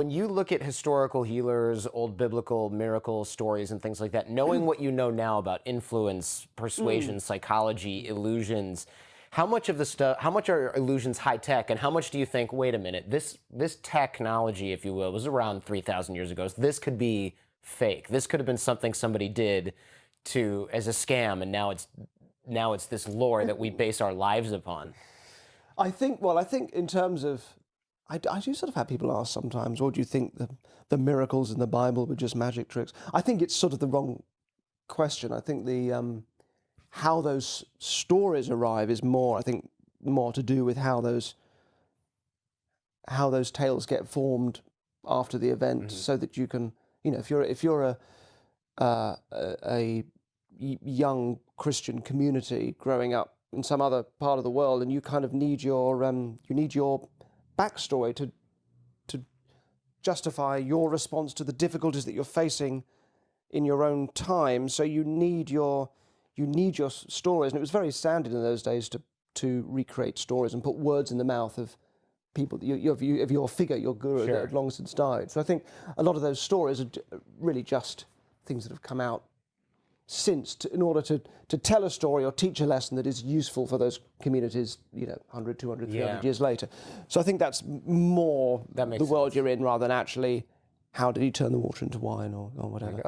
When you look at historical healers, old biblical miracle stories and things like that, knowing what you know now about influence, persuasion, psychology, illusions, how much of the stuff, how much are illusions high tech, and how much do you think, wait a minute, this technology, if you will, was around 3,000 years ago. So this could be fake. This could have been something somebody did as a scam, and now it's this lore that we base our lives upon. I think in terms of, I do sort of have people ask sometimes, or do you think the miracles in the Bible were just magic tricks? I think it's sort of the wrong question. I think how those stories arrive is more, I think, more to do with how those tales get formed after the event, so that you can, if you're a young Christian community growing up in some other part of the world, and you kind of need your backstory to justify your response to the difficulties that you're facing in your own time. So you need your stories, and it was very standard in those days to recreate stories and put words in the mouth of people, of your figure, your guru, that had long since died. So I think a lot of those stories are really just things that have come out since in order to tell a story or teach a lesson that is useful for those communities, 100, 200, 300 years later. So I think that's more the world you're in, rather than actually how did he turn the water into wine or whatever.